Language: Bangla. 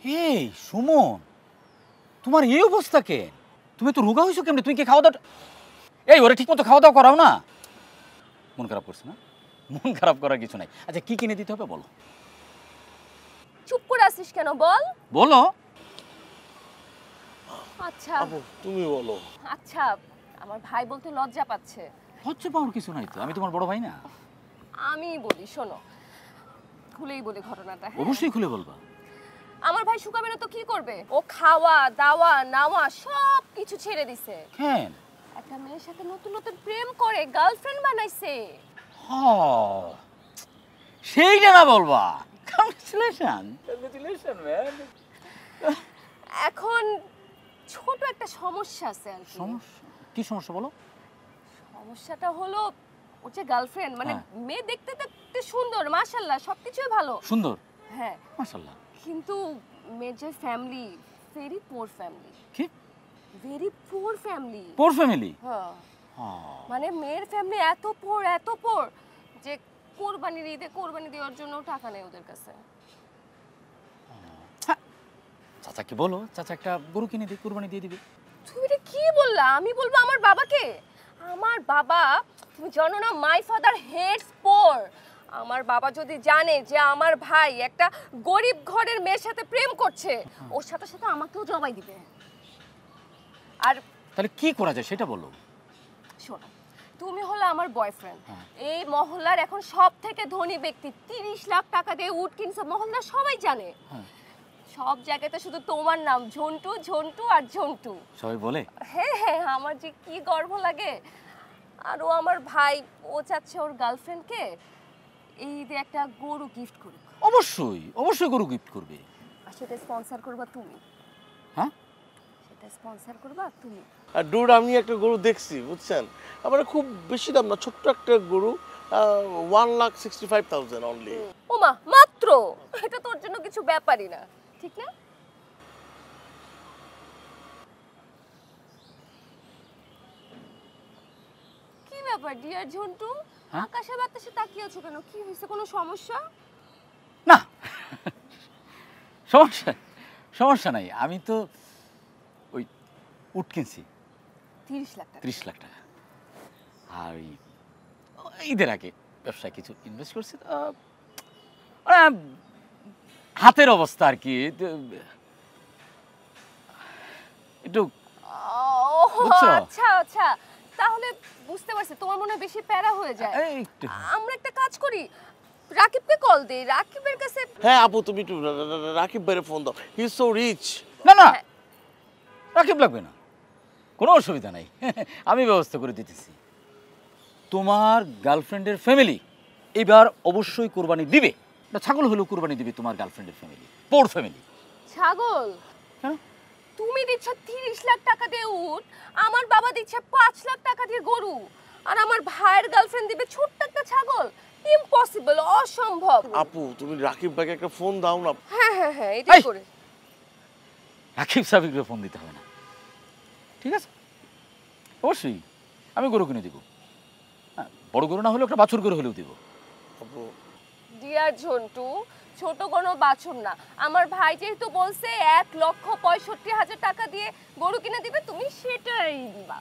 এই সুমন, তোমার এই অবস্থা কে? তুমি তো রোগা হয়েছো কেমনে? তুমি কি খাওয়া দাওয়া এই ওরে ঠিক মতো খাওয়া দাওয়া করাও না? মন খারাপ করছে না? মন খারাপ করার কিছু নাই। আচ্ছা কি কিনে দিতে হবে বলো। চুপ করে আছিস কেন বল? বলো। আচ্ছা আপু তুমি বলো। আচ্ছা, আমার ভাই বলতে লজ্জা পাচ্ছে। লজ্জা পাওয়ার কিছু নাই তো, আমি তোমার বড় ভাই না? আমি বলি, শোনো, খুলেই বলি ঘটনাটা। হ্যাঁ? অবশ্যই খুলে বলবা। আমার ভাই শুকাবে না তো কি করবে? ও খাওয়া দাওয়া নাওয়া সব কিছু ছেড়ে দিছে। কেন? একটা মেয়ের সাথে নতুন নতুন প্রেম করে গার্লফ্রেন্ড বানাইছে। সেইটা না বলবা? Congratulation man. এখন ছোট একটা সমস্যা আছে আর কি। সমস্যা? কি সমস্যা বলো? সমস্যাটা হলো ওর যে গার্লফ্রেন্ড, মানে হ্যাঁ। মেয়ে দেখতে দেখতে সুন্দর, মাশাআল্লাহ সবকিছুই ভালো। সুন্দর? হ্যাঁ, মাশাআল্লাহ। কিন্তু মেয়ের যে ফ্যামিলি, ভেরি পুয়ার ফ্যামিলি। কি? Very poor family. পোর ফ্যামিলি? হ্যাঁ, হ্যাঁ। মানে মেয়ের ফ্যামিলি এত পোর যে কোরবানির ঈদে কোরবানি দেওয়ার জন্য টাকা নেই ওদের কাছে। চাচাকে বলো, চাচা একটা গরু কিনে দিয়ে কুরবানি দিয়ে দিবে। তুমি এটা কি বললা? আমি বলবো আমার বাবাকে? আমার বাবা, তুমি জানো না, মাই ফাদার হেটস পোর। আমার বাবা যদি জানে যে আমার ভাই একটা গরিব ঘরের মেয়ের সাথে প্রেম করছে, ওর সাথে সাথে আমাকেও জবাই দিবে। আর তাহলে কি করা যায় সেটা বলো। শোনো, তুমি হলো আমার বয়ফ্রেন্ড। হ্যাঁ। এই মহল্লার এখন সব থেকে ধনী ব্যক্তি, 30 লাখ টাকা দিয়ে উট কিনছে, মহল্লার সবাই জানে। হ্যাঁ। সব জায়গাতে শুধু তোমার নাম ঝন্টু ঝন্টু আর ঝন্টু। সবাই বলে? হ্যাঁ হ্যাঁ, আমার যে কি গর্ব লাগে। আর ও আমার ভাই, ও চাচ্ছে ওর গার্লফ্রেন্ডকে এই ঈদে একটা গরু গিফট করুক। অবশ্যই অবশ্যই গরু গিফট করবে। আর সেটা স্পন্সর করবা তুমি। হ্যাঁ, সেটা স্পন্সর করবা তুমি। আর ডুড আমি একটা গরু দেখছি বুঝছেন, আমার খুব বেশি দাম না, ছোট্ট একটা গরু, 1,65,000 অনলি। ওমা, মাত্র? এটা তোর জন্য কিছু ব্যাপারই না, ঠিক না? কি ব্যাপার ডিয়ার ঝন্টু? হ্যাঁ? আকাশে বাতাসে তাকিয়ে আছো কেন? কি হয়েছে, কোনো সমস্যা? না সমস্যা সমস্যা নাই। আমি তো ওই উট কিনছি 30 লাখ টাকা। 30 লাখ টাকা। আর ওই ঈদের আগে ব্যবসায় কিছু ইনভেস্ট করছি তো, হাতের অবস্থা আর কি একটু। বুঝছো? আচ্ছা আচ্ছা, তাহলে বুঝতে পারছি তোমার মনে হয় বেশি প্যারা হয়ে যায়। একটু। আমরা একটা কাজ করি, রাকিবকে কল দেই। রাকিবের কাছে হ্যাঁ আপু তুমি একটু রাকিব ভাইয়ের ফোন দাও, হি ইজ সো রিচ। না না, হ্যাঁ। রাকিব লাগবে না, কোনো অসুবিধা নাই। আমি ব্যবস্থা করে দিতেছি। তোমার গার্লফ্রেন্ডের ফ্যামিলি এবার অবশ্যই কোরবানি দিবে। এটা ছাগল হলেও কোরবানি দিবে তোমার গার্লফ্রেন্ডের ফ্যামিলি, পোর ফ্যামিলি। ছাগল? কেন? তুমি দিচ্ছ 30 লাখ টাকা দিয়ে উট, আমার বাবা দিচ্ছে 5 লাখ টাকা দিয়ে গরু, আর আমার ভাইয়ের গার্লফ্রেন্ড দিবে ছোট্ট একটা ছাগল? ইম্পসিবল, অসম্ভব। আপু তুমি রাকিব ভাইকে একটা ফোন দাও না। হ্যাঁ হ্যাঁ হ্যাঁ, এটাই এই! করে। রাকিব সাবিককে ফোন দিতে হবে না, ঠিক আছে? অবশ্যই আমি গরু কিনে দিব। হ্যাঁ, বড় গরু না হলেও একটা বাছুর গরু হলেও দিব। আপু ডিয়ার ঝন্টু, ছোট কোনো বাছুর না। আমার ভাই যেহেতু বলছে 1,65,000 টাকা দিয়ে গরু কিনে দিবে, তুমি সেটাই দিবা।